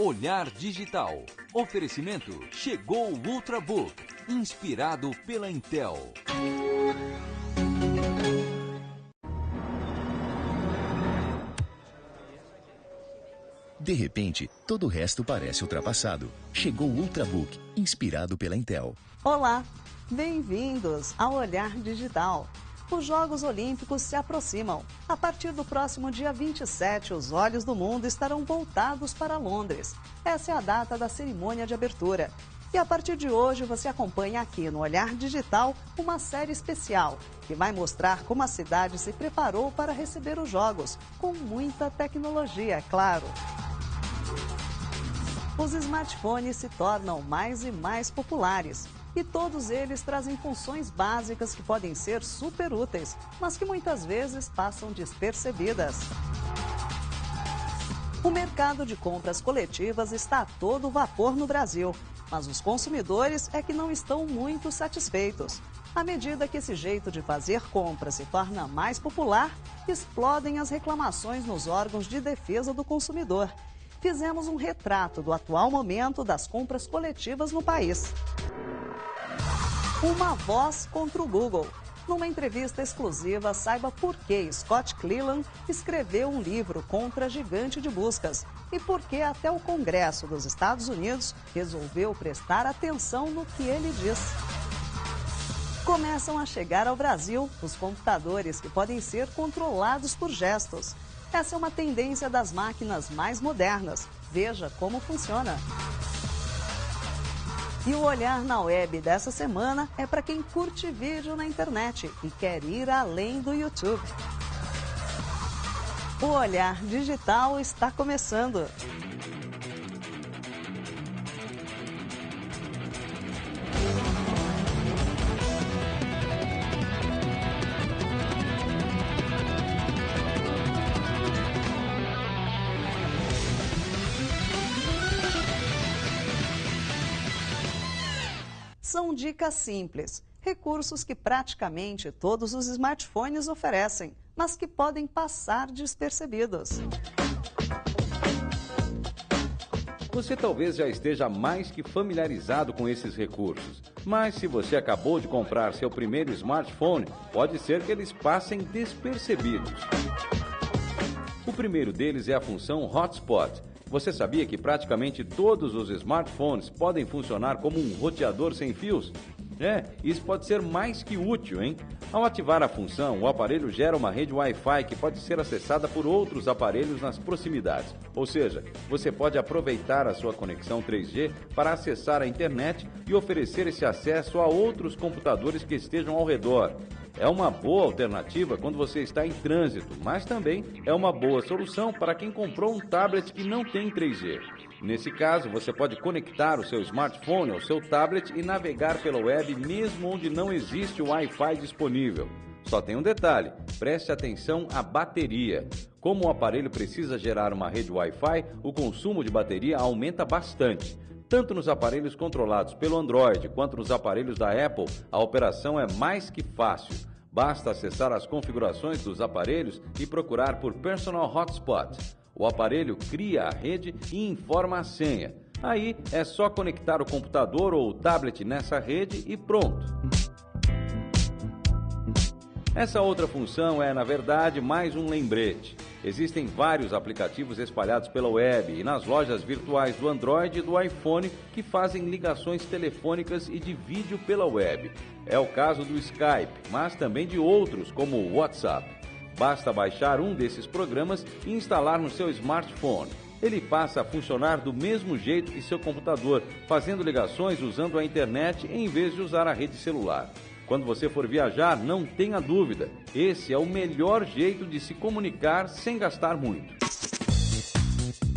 Olhar Digital. Oferecimento. Chegou o Ultrabook, inspirado pela Intel. De repente, todo o resto parece ultrapassado. Chegou o Ultrabook, inspirado pela Intel. Olá, bem-vindos ao Olhar Digital. Os Jogos Olímpicos se aproximam. A partir do próximo dia 27, os olhos do mundo estarão voltados para Londres. Essa é a data da cerimônia de abertura. E a partir de hoje você acompanha aqui no Olhar Digital uma série especial que vai mostrar como a cidade se preparou para receber os Jogos, com muita tecnologia, é claro. Os smartphones se tornam mais e mais populares. E todos eles trazem funções básicas que podem ser super úteis, mas que muitas vezes passam despercebidas. O mercado de compras coletivas está a todo vapor no Brasil, mas os consumidores é que não estão muito satisfeitos. À medida que esse jeito de fazer compras se torna mais popular, explodem as reclamações nos órgãos de defesa do consumidor. Fizemos um retrato do atual momento das compras coletivas no país. Uma voz contra o Google. Numa entrevista exclusiva, saiba por que Scott Cleland escreveu um livro contra a gigante de buscas e por que até o Congresso dos Estados Unidos resolveu prestar atenção no que ele diz. Começam a chegar ao Brasil os computadores que podem ser controlados por gestos. Essa é uma tendência das máquinas mais modernas. Veja como funciona. E o Olhar na Web dessa semana é para quem curte vídeo na internet e quer ir além do YouTube. O Olhar Digital está começando. São dicas simples, recursos que praticamente todos os smartphones oferecem, mas que podem passar despercebidos. Você talvez já esteja mais que familiarizado com esses recursos, mas se você acabou de comprar seu primeiro smartphone, pode ser que eles passem despercebidos. O primeiro deles é a função Hotspot. Você sabia que praticamente todos os smartphones podem funcionar como um roteador sem fios? Isso pode ser mais que útil, hein? Ao ativar a função, o aparelho gera uma rede Wi-Fi que pode ser acessada por outros aparelhos nas proximidades. Ou seja, você pode aproveitar a sua conexão 3G para acessar a internet e oferecer esse acesso a outros computadores que estejam ao redor. É uma boa alternativa quando você está em trânsito, mas também é uma boa solução para quem comprou um tablet que não tem 3G. Nesse caso, você pode conectar o seu smartphone ao seu tablet e navegar pela web mesmo onde não existe o Wi-Fi disponível. Só tem um detalhe, preste atenção à bateria. Como o aparelho precisa gerar uma rede Wi-Fi, o consumo de bateria aumenta bastante. Tanto nos aparelhos controlados pelo Android quanto nos aparelhos da Apple, a operação é mais que fácil. Basta acessar as configurações dos aparelhos e procurar por Personal Hotspot. O aparelho cria a rede e informa a senha. Aí é só conectar o computador ou o tablet nessa rede e pronto. Essa outra função é, na verdade, mais um lembrete. Existem vários aplicativos espalhados pela web e nas lojas virtuais do Android e do iPhone que fazem ligações telefônicas e de vídeo pela web. É o caso do Skype, mas também de outros, como o WhatsApp. Basta baixar um desses programas e instalar no seu smartphone. Ele passa a funcionar do mesmo jeito que seu computador, fazendo ligações usando a internet em vez de usar a rede celular. Quando você for viajar, não tenha dúvida, esse é o melhor jeito de se comunicar sem gastar muito.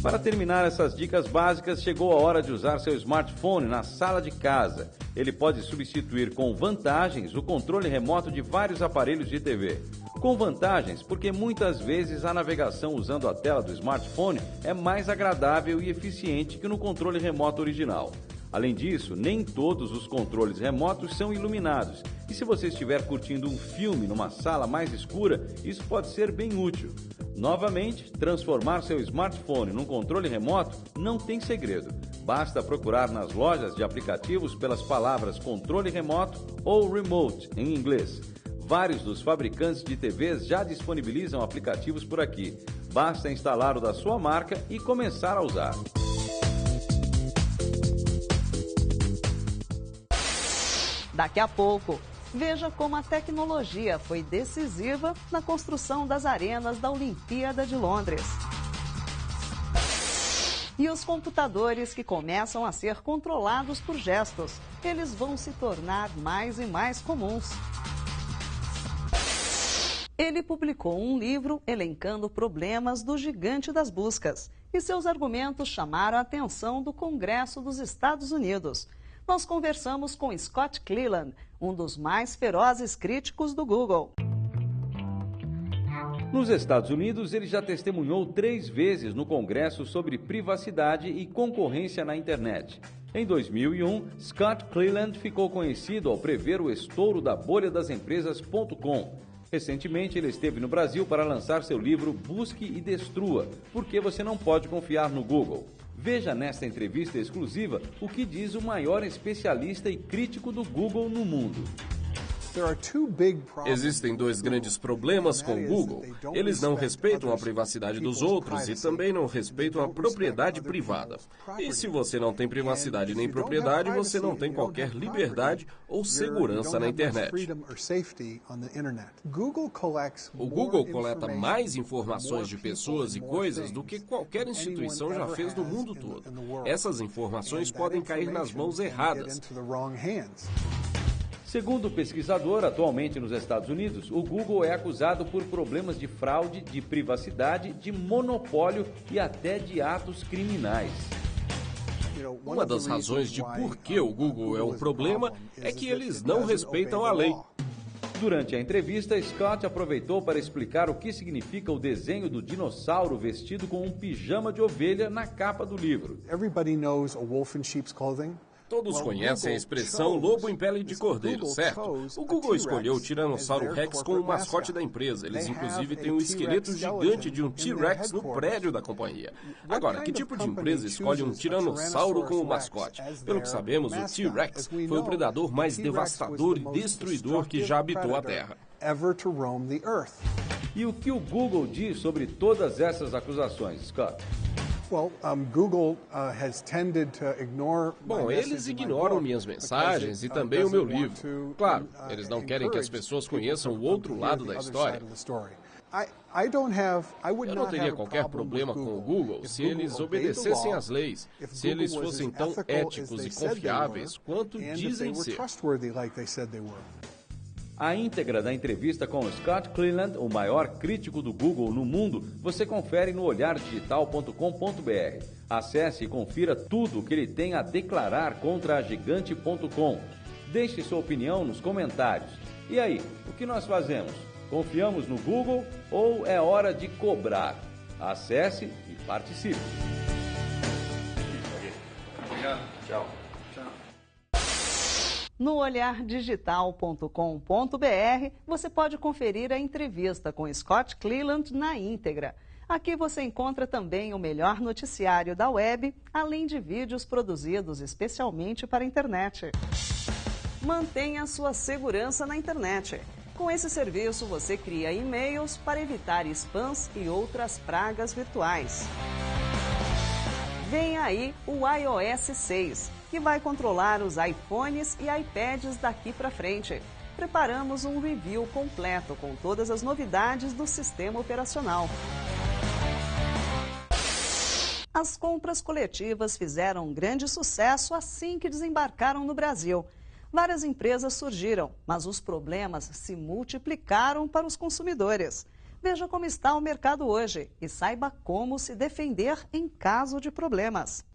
Para terminar essas dicas básicas, chegou a hora de usar seu smartphone na sala de casa. Ele pode substituir com vantagens o controle remoto de vários aparelhos de TV. Com vantagens, porque muitas vezes a navegação usando a tela do smartphone é mais agradável e eficiente que no controle remoto original. Além disso, nem todos os controles remotos são iluminados. E se você estiver curtindo um filme numa sala mais escura, isso pode ser bem útil. Novamente, transformar seu smartphone num controle remoto não tem segredo. Basta procurar nas lojas de aplicativos pelas palavras controle remoto ou remote em inglês. Vários dos fabricantes de TVs já disponibilizam aplicativos por aqui. Basta instalar o da sua marca e começar a usar. Daqui a pouco, veja como a tecnologia foi decisiva na construção das arenas da Olimpíada de Londres. E os computadores que começam a ser controlados por gestos, eles vão se tornar mais e mais comuns. Ele publicou um livro elencando problemas do gigante das buscas e seus argumentos chamaram a atenção do Congresso dos Estados Unidos. Nós conversamos com Scott Cleland, um dos mais ferozes críticos do Google. Nos Estados Unidos, ele já testemunhou 3 vezes no Congresso sobre privacidade e concorrência na internet. Em 2001, Scott Cleland ficou conhecido ao prever o estouro da bolha das empresas.com. Recentemente, ele esteve no Brasil para lançar seu livro Busque e Destrua, por que você não pode confiar no Google. Veja nesta entrevista exclusiva o que diz o maior especialista e crítico do Google no mundo. Existem 2 grandes problemas com o Google. Eles não respeitam a privacidade dos outros e também não respeitam a propriedade privada. E se você não tem privacidade nem propriedade, você não tem qualquer liberdade ou segurança na internet. O Google coleta mais informações de pessoas e coisas do que qualquer instituição já fez no mundo todo. Essas informações podem cair nas mãos erradas. Segundo o pesquisador, atualmente nos Estados Unidos, o Google é acusado por problemas de fraude, de privacidade, de monopólio e até de atos criminais. Uma das razões de por que o Google é um problema é que eles não respeitam a lei. Durante a entrevista, Scott aproveitou para explicar o que significa o desenho do dinossauro vestido com um pijama de ovelha na capa do livro. Todos conhecem a expressão lobo em pele de cordeiro, certo? O Google escolheu o Tiranossauro Rex como o mascote da empresa. Eles, inclusive, têm um esqueleto gigante de um T-Rex no prédio da companhia. Agora, que tipo de empresa escolhe um tiranossauro como mascote? Pelo que sabemos, o T-Rex foi o predador mais devastador e destruidor que já habitou a Terra. E o que o Google diz sobre todas essas acusações, Scott? Bom, eles ignoram minhas mensagens e também o meu livro. Claro, eles não querem que as pessoas conheçam o outro lado da história. Eu não teria qualquer problema com o Google se eles obedecessem às leis, se eles fossem tão éticos e confiáveis quanto dizem ser. A íntegra da entrevista com Scott Cleland, o maior crítico do Google no mundo, você confere no olhardigital.com.br. Acesse e confira tudo o que ele tem a declarar contra a gigante.com. Deixe sua opinião nos comentários. E aí, o que nós fazemos? Confiamos no Google ou é hora de cobrar? Acesse e participe. Obrigado. Tchau. No olhardigital.com.br, você pode conferir a entrevista com Scott Cleland na íntegra. Aqui você encontra também o melhor noticiário da web, além de vídeos produzidos especialmente para a internet. Mantenha sua segurança na internet. Com esse serviço, você cria e-mails para evitar spams e outras pragas virtuais. Vem aí o iOS 6, que vai controlar os iPhones e iPads daqui para frente. Preparamos um review completo com todas as novidades do sistema operacional. As compras coletivas fizeram um grande sucesso assim que desembarcaram no Brasil. Várias empresas surgiram, mas os problemas se multiplicaram para os consumidores. Veja como está o mercado hoje e saiba como se defender em caso de problemas.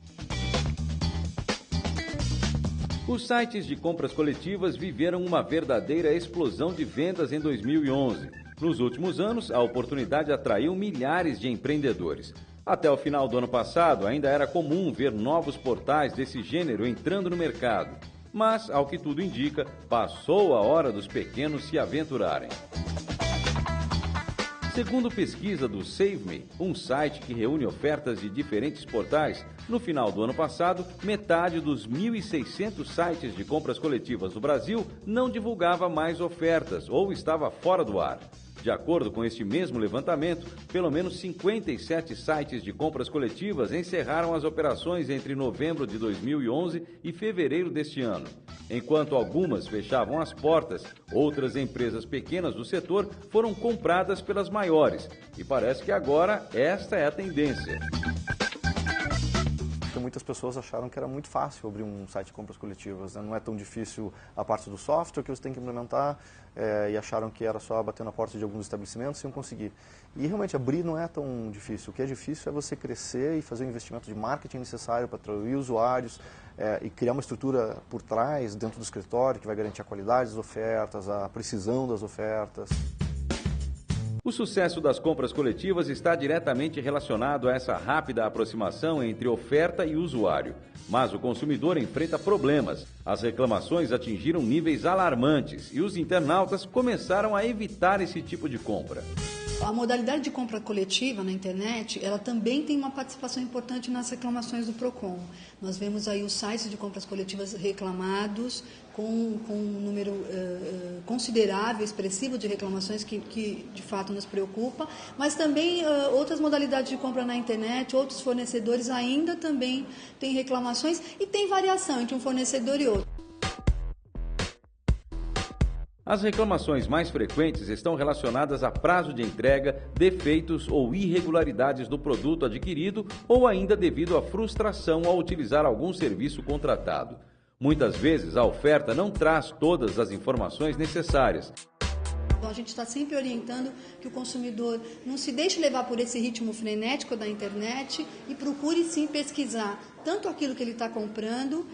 Os sites de compras coletivas viveram uma verdadeira explosão de vendas em 2011. Nos últimos anos, a oportunidade atraiu milhares de empreendedores. Até o final do ano passado, ainda era comum ver novos portais desse gênero entrando no mercado. Mas, ao que tudo indica, passou a hora dos pequenos se aventurarem. Segundo pesquisa do SaveMe, um site que reúne ofertas de diferentes portais, no final do ano passado, metade dos 1.600 sites de compras coletivas do Brasil não divulgava mais ofertas ou estava fora do ar. De acordo com este mesmo levantamento, pelo menos 57 sites de compras coletivas encerraram as operações entre novembro de 2011 e fevereiro deste ano. Enquanto algumas fechavam as portas, outras empresas pequenas do setor foram compradas pelas maiores. E parece que agora esta é a tendência. Muitas pessoas acharam que era muito fácil abrir um site de compras coletivas, né? Não é tão difícil a parte do software que você tem que implementar, e acharam que era só bater na porta de alguns estabelecimentos e iam conseguir. E realmente abrir não é tão difícil. O que é difícil é você crescer e fazer o investimento de marketing necessário para atrair usuários e criar uma estrutura por trás, dentro do escritório, que vai garantir a qualidade das ofertas, a precisão das ofertas. O sucesso das compras coletivas está diretamente relacionado a essa rápida aproximação entre oferta e usuário. Mas o consumidor enfrenta problemas. As reclamações atingiram níveis alarmantes e os internautas começaram a evitar esse tipo de compra. A modalidade de compra coletiva na internet, ela também tem uma participação importante nas reclamações do PROCON. Nós vemos aí os sites de compras coletivas reclamados com um número considerável, expressivo de reclamações que de fato nos preocupa, mas também outras modalidades de compra na internet, outros fornecedores ainda também têm reclamações e tem variação entre um fornecedor e outro. As reclamações mais frequentes estão relacionadas a prazo de entrega, defeitos ou irregularidades do produto adquirido ou ainda devido à frustração ao utilizar algum serviço contratado. Muitas vezes a oferta não traz todas as informações necessárias. Então, a gente está sempre orientando que o consumidor não se deixe levar por esse ritmo frenético da internet e procure sim pesquisar tanto aquilo que ele está comprando,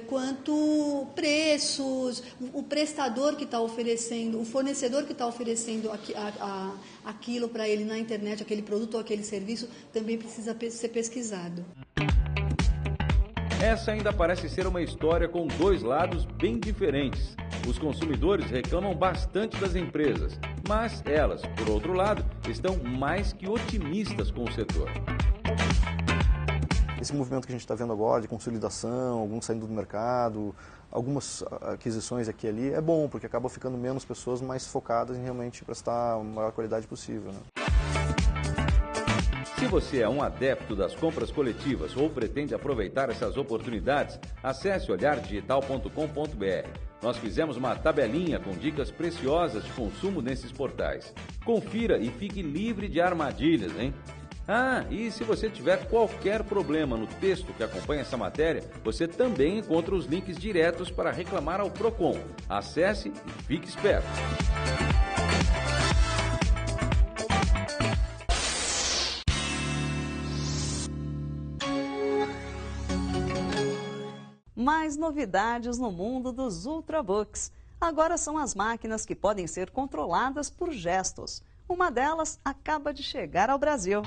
quanto preços, o prestador que está oferecendo, o fornecedor que está oferecendo aquilo para ele na internet, aquele produto ou aquele serviço, também precisa ser pesquisado. Essa ainda parece ser uma história com dois lados bem diferentes. Os consumidores reclamam bastante das empresas, mas elas, por outro lado, estão mais que otimistas com o setor. Esse movimento que a gente está vendo agora de consolidação, alguns saindo do mercado, algumas aquisições aqui e ali, é bom, porque acaba ficando menos pessoas mais focadas em realmente prestar a maior qualidade possível, né? Se você é um adepto das compras coletivas ou pretende aproveitar essas oportunidades, acesse olhardigital.com.br. Nós fizemos uma tabelinha com dicas preciosas de consumo nesses portais. Confira e fique livre de armadilhas, hein? Ah, e se você tiver qualquer problema no texto que acompanha essa matéria, você também encontra os links diretos para reclamar ao PROCON. Acesse e fique esperto. Mais novidades no mundo dos Ultrabooks. Agora são as máquinas que podem ser controladas por gestos. Uma delas acaba de chegar ao Brasil.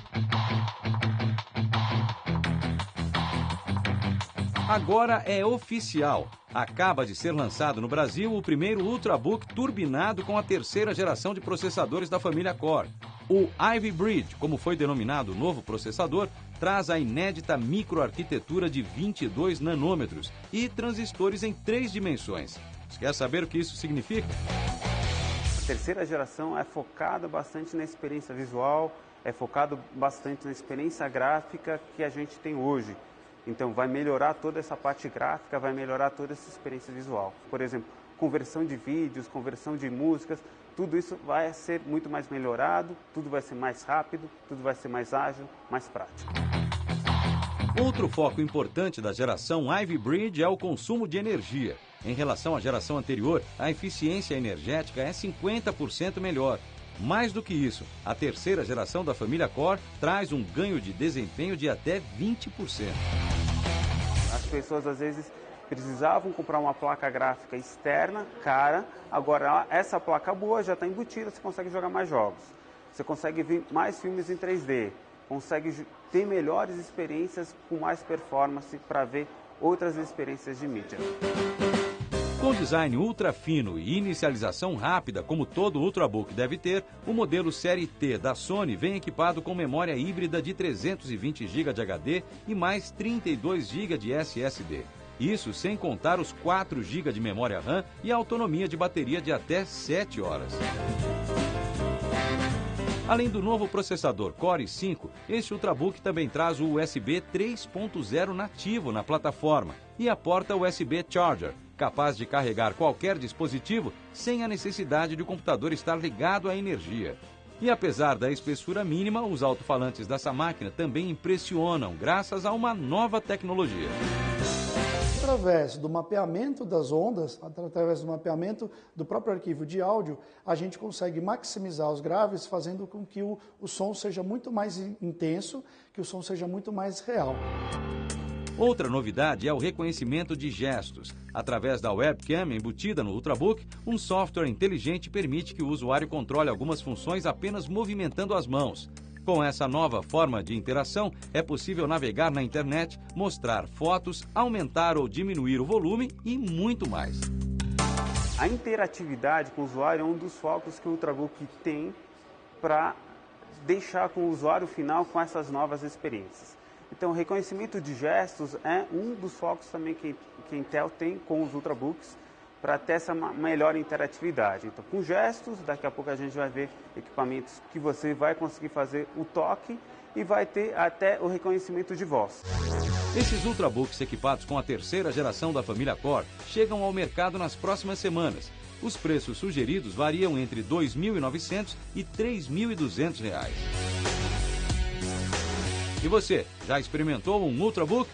Agora é oficial. Acaba de ser lançado no Brasil o primeiro Ultrabook turbinado com a terceira geração de processadores da família Core. O Ivy Bridge, como foi denominado o novo processador, traz a inédita microarquitetura de 22 nanômetros e transistores em 3 dimensões. Você quer saber o que isso significa? A terceira geração é focada bastante na experiência visual, é focado bastante na experiência gráfica que a gente tem hoje. Então vai melhorar toda essa parte gráfica, vai melhorar toda essa experiência visual. Por exemplo, conversão de vídeos, conversão de músicas, tudo isso vai ser muito mais melhorado, tudo vai ser mais rápido, tudo vai ser mais ágil, mais prático. Outro foco importante da geração Ivy Bridge é o consumo de energia. Em relação à geração anterior, a eficiência energética é 50% melhor. Mais do que isso, a terceira geração da família Core traz um ganho de desempenho de até 20%. As pessoas às vezes precisavam comprar uma placa gráfica externa, cara, agora essa placa boa já está embutida, você consegue jogar mais jogos. Você consegue ver mais filmes em 3D, consegue ter melhores experiências com mais performance para ver outras experiências de mídia. Com design ultra fino e inicialização rápida, como todo Ultrabook deve ter, o modelo Série T da Sony vem equipado com memória híbrida de 320 GB de HD e mais 32 GB de SSD. Isso sem contar os 4 GB de memória RAM e a autonomia de bateria de até 7 horas. Além do novo processador Core i5, este Ultrabook também traz o USB 3.0 nativo na plataforma e a porta USB Charger, capaz de carregar qualquer dispositivo sem a necessidade de o computador estar ligado à energia. E apesar da espessura mínima, os alto-falantes dessa máquina também impressionam, graças a uma nova tecnologia. Através do mapeamento das ondas, através do mapeamento do próprio arquivo de áudio, a gente consegue maximizar os graves, fazendo com que o som seja muito mais intenso, que o som seja muito mais real. Outra novidade é o reconhecimento de gestos. Através da webcam embutida no Ultrabook, um software inteligente permite que o usuário controle algumas funções apenas movimentando as mãos. Com essa nova forma de interação, é possível navegar na internet, mostrar fotos, aumentar ou diminuir o volume e muito mais. A interatividade com o usuário é um dos focos que o Ultrabook tem para deixar com o usuário final com essas novas experiências. Então, o reconhecimento de gestos é um dos focos também que a Intel tem com os Ultrabooks para ter essa melhor interatividade. Então, com gestos, daqui a pouco a gente vai ver equipamentos que você vai conseguir fazer o toque e vai ter até o reconhecimento de voz. Esses Ultrabooks equipados com a terceira geração da família Core chegam ao mercado nas próximas semanas. Os preços sugeridos variam entre R$ 2.900 e R$ 3.200. E você, já experimentou um Ultrabook?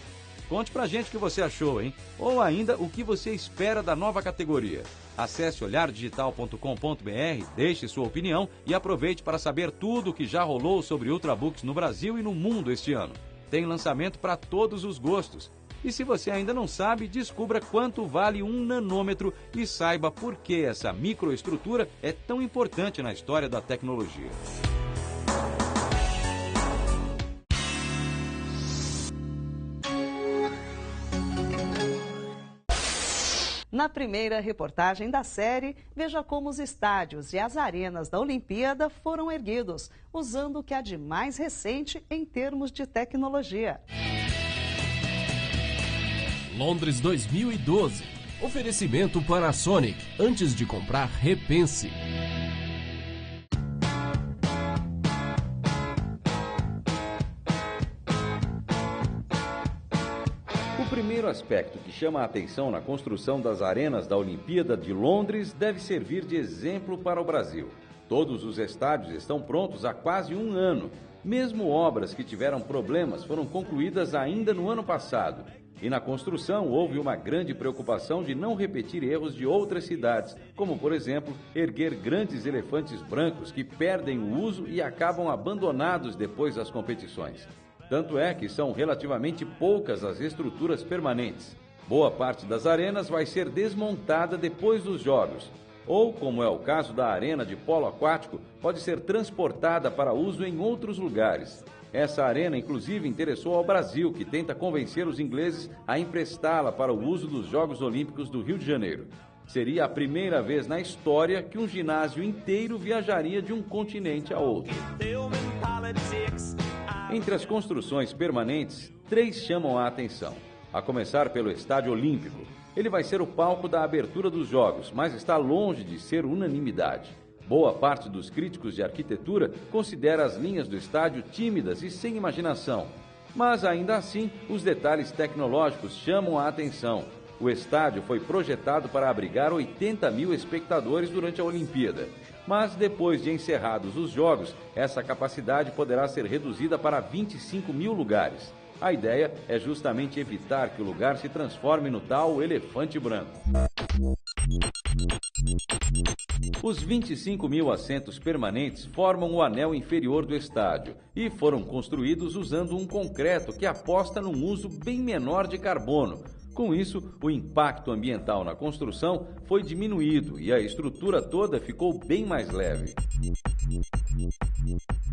Conte pra gente o que você achou, hein? Ou ainda, o que você espera da nova categoria. Acesse olhardigital.com.br, deixe sua opinião e aproveite para saber tudo o que já rolou sobre Ultrabooks no Brasil e no mundo este ano. Tem lançamento para todos os gostos. E se você ainda não sabe, descubra quanto vale 1 nanômetro e saiba por que essa microestrutura é tão importante na história da tecnologia. Na primeira reportagem da série, veja como os estádios e as arenas da Olimpíada foram erguidos, usando o que há de mais recente em termos de tecnologia. Londres 2012. Oferecimento Panasonic. Antes de comprar, repense. O primeiro aspecto que chama a atenção na construção das arenas da Olimpíada de Londres deve servir de exemplo para o Brasil. Todos os estádios estão prontos há quase um ano. Mesmo obras que tiveram problemas foram concluídas ainda no ano passado. E na construção houve uma grande preocupação de não repetir erros de outras cidades, como, por exemplo, erguer grandes elefantes brancos que perdem o uso e acabam abandonados depois das competições. Tanto é que são relativamente poucas as estruturas permanentes. Boa parte das arenas vai ser desmontada depois dos jogos. Ou, como é o caso da arena de polo aquático, pode ser transportada para uso em outros lugares. Essa arena, inclusive, interessou ao Brasil, que tenta convencer os ingleses a emprestá-la para o uso dos Jogos Olímpicos do Rio de Janeiro. Seria a primeira vez na história que um ginásio inteiro viajaria de um continente a outro. Entre as construções permanentes, 3 chamam a atenção. A começar pelo Estádio Olímpico. Ele vai ser o palco da abertura dos Jogos, mas está longe de ser unanimidade. Boa parte dos críticos de arquitetura considera as linhas do estádio tímidas e sem imaginação. Mas ainda assim, os detalhes tecnológicos chamam a atenção. O estádio foi projetado para abrigar 80 mil espectadores durante a Olimpíada. Mas depois de encerrados os Jogos, essa capacidade poderá ser reduzida para 25 mil lugares. A ideia é justamente evitar que o lugar se transforme no tal elefante branco. Os 25 mil assentos permanentes formam o anel inferior do estádio e foram construídos usando um concreto que aposta num uso bem menor de carbono. Com isso, o impacto ambiental na construção foi diminuído e a estrutura toda ficou bem mais leve.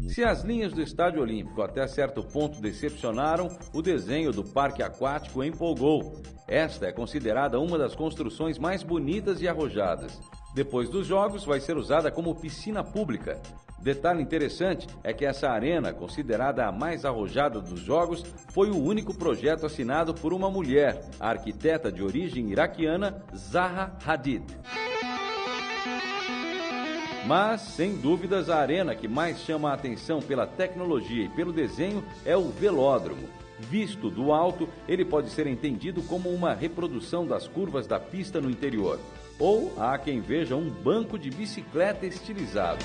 Se as linhas do Estádio Olímpico até certo ponto decepcionaram, o desenho do parque aquático empolgou. Esta é considerada uma das construções mais bonitas e arrojadas. Depois dos jogos, vai ser usada como piscina pública. Detalhe interessante é que essa arena, considerada a mais arrojada dos jogos, foi o único projeto assinado por uma mulher, a arquiteta de origem iraquiana Zaha Hadid. Mas, sem dúvidas, a arena que mais chama a atenção pela tecnologia e pelo desenho é o velódromo. Visto do alto, ele pode ser entendido como uma reprodução das curvas da pista no interior. Ou há quem veja um banco de bicicleta estilizado.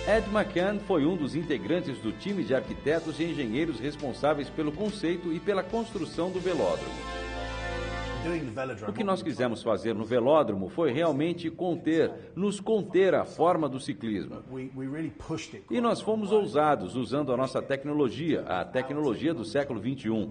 Ed McCann foi um dos integrantes do time de arquitetos e engenheiros responsáveis pelo conceito e pela construção do velódromo. O que nós quisemos fazer no velódromo foi realmente nos conter a forma do ciclismo. E nós fomos ousados usando a nossa tecnologia, a tecnologia do século XXI.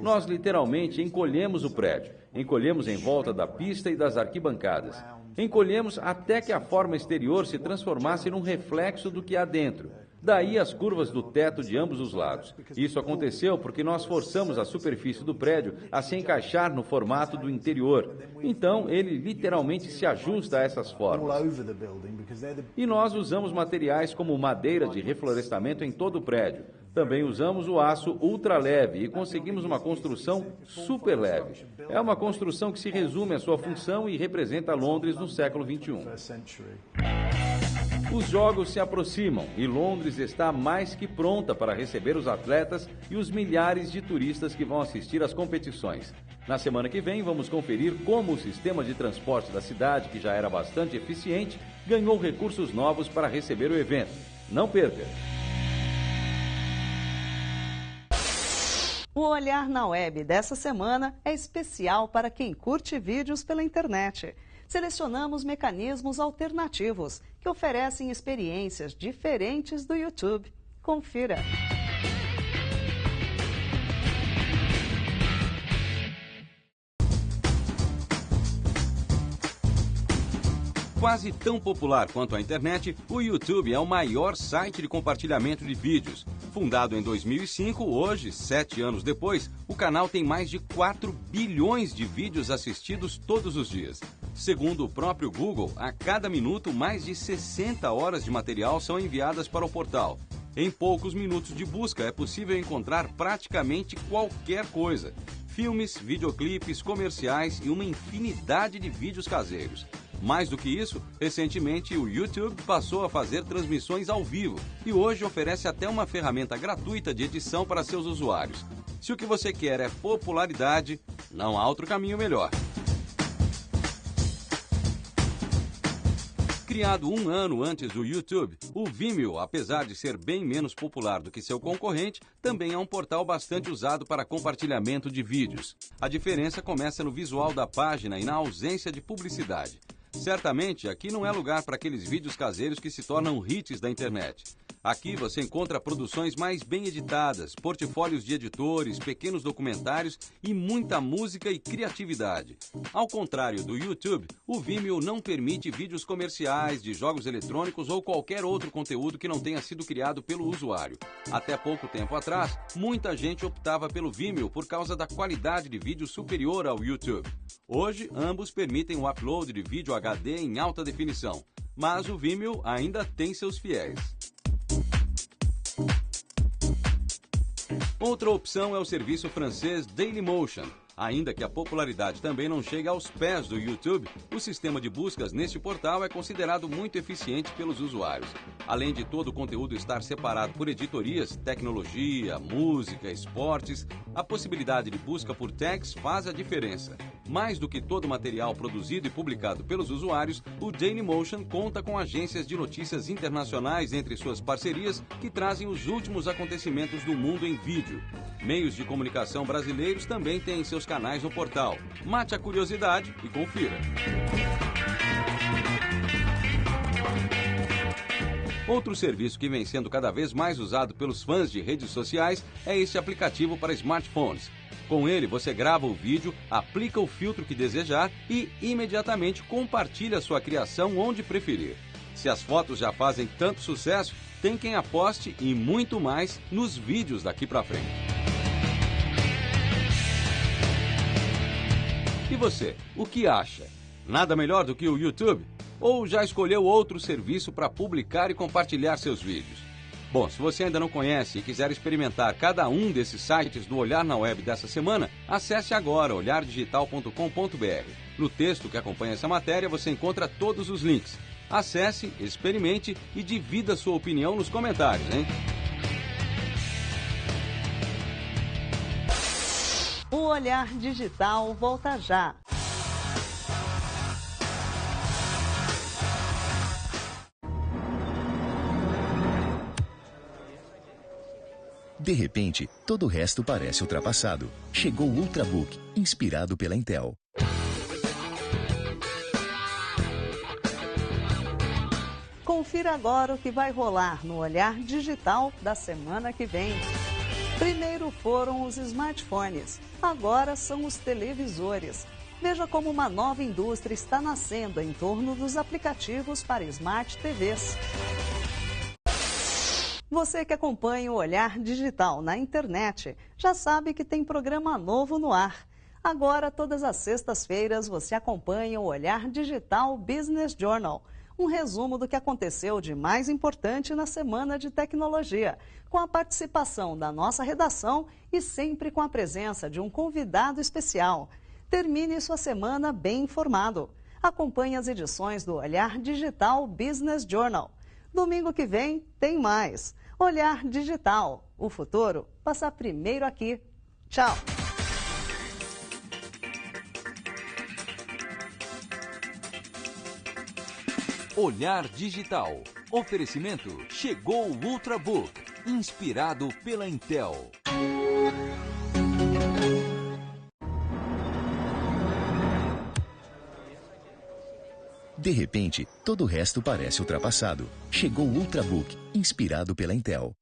Nós literalmente encolhemos o prédio, encolhemos em volta da pista e das arquibancadas. Encolhemos até que a forma exterior se transformasse num reflexo do que há dentro. Daí as curvas do teto de ambos os lados. Isso aconteceu porque nós forçamos a superfície do prédio a se encaixar no formato do interior. Então, ele literalmente se ajusta a essas formas. E nós usamos materiais como madeira de reflorestamento em todo o prédio. Também usamos o aço ultra leve e conseguimos uma construção super leve. É uma construção que se resume à sua função e representa Londres no século XXI. Os jogos se aproximam e Londres está mais que pronta para receber os atletas e os milhares de turistas que vão assistir às competições. Na semana que vem, vamos conferir como o sistema de transporte da cidade, que já era bastante eficiente, ganhou recursos novos para receber o evento. Não perca! O Olhar na Web dessa semana é especial para quem curte vídeos pela internet. Selecionamos mecanismos alternativos que oferecem experiências diferentes do YouTube. Confira! Quase tão popular quanto a internet, o YouTube é o maior site de compartilhamento de vídeos. Fundado em 2005, hoje, 7 anos depois, o canal tem mais de 4 bilhões de vídeos assistidos todos os dias. Segundo o próprio Google, a cada minuto, mais de 60 horas de material são enviadas para o portal. Em poucos minutos de busca, é possível encontrar praticamente qualquer coisa. Filmes, videoclipes, comerciais e uma infinidade de vídeos caseiros. Mais do que isso, recentemente o YouTube passou a fazer transmissões ao vivo e hoje oferece até uma ferramenta gratuita de edição para seus usuários. Se o que você quer é popularidade, não há outro caminho melhor. Criado 1 ano antes do YouTube, o Vimeo, apesar de ser bem menos popular do que seu concorrente, também é um portal bastante usado para compartilhamento de vídeos. A diferença começa no visual da página e na ausência de publicidade. Certamente, aqui não é lugar para aqueles vídeos caseiros que se tornam hits da internet. Aqui você encontra produções mais bem editadas, portfólios de editores, pequenos documentários e muita música e criatividade. Ao contrário do YouTube, o Vimeo não permite vídeos comerciais, de jogos eletrônicos ou qualquer outro conteúdo que não tenha sido criado pelo usuário. Até pouco tempo atrás, muita gente optava pelo Vimeo por causa da qualidade de vídeo superior ao YouTube. Hoje, ambos permitem o upload de vídeo HD em alta definição, mas o Vimeo ainda tem seus fiéis. Outra opção é o serviço francês Dailymotion. Ainda que a popularidade também não chegue aos pés do YouTube, o sistema de buscas neste portal é considerado muito eficiente pelos usuários. Além de todo o conteúdo estar separado por editorias, tecnologia, música, esportes, a possibilidade de busca por tags faz a diferença. Mais do que todo o material produzido e publicado pelos usuários, o Dailymotion conta com agências de notícias internacionais entre suas parcerias que trazem os últimos acontecimentos do mundo em vídeo. Meios de comunicação brasileiros também têm seus canais no portal. Mate a curiosidade e confira. Outro serviço que vem sendo cada vez mais usado pelos fãs de redes sociais é este aplicativo para smartphones. Com ele, você grava o vídeo, aplica o filtro que desejar e imediatamente compartilha sua criação onde preferir. Se as fotos já fazem tanto sucesso, tem quem aposte e muito mais nos vídeos daqui para frente. E você, o que acha? Nada melhor do que o YouTube? Ou já escolheu outro serviço para publicar e compartilhar seus vídeos? Bom, se você ainda não conhece e quiser experimentar cada um desses sites do Olhar na Web dessa semana, acesse agora olhardigital.com.br. No texto que acompanha essa matéria você encontra todos os links. Acesse, experimente e divida sua opinião nos comentários, hein? O Olhar Digital volta já. De repente, todo o resto parece ultrapassado. Chegou o Ultrabook, inspirado pela Intel. Confira agora o que vai rolar no Olhar Digital da semana que vem. Primeiro foram os smartphones, agora são os televisores. Veja como uma nova indústria está nascendo em torno dos aplicativos para Smart TVs. Você que acompanha o Olhar Digital na internet já sabe que tem programa novo no ar. Agora, todas as sextas-feiras, você acompanha o Olhar Digital Business Journal, um resumo do que aconteceu de mais importante na semana de tecnologia, com a participação da nossa redação e sempre com a presença de um convidado especial. Termine sua semana bem informado. Acompanhe as edições do Olhar Digital Business Journal. Domingo que vem tem mais. Olhar Digital. O futuro passa primeiro aqui. Tchau! Olhar Digital. Oferecimento. Chegou o Ultrabook, inspirado pela Intel. De repente, todo o resto parece ultrapassado. Chegou o Ultrabook, inspirado pela Intel.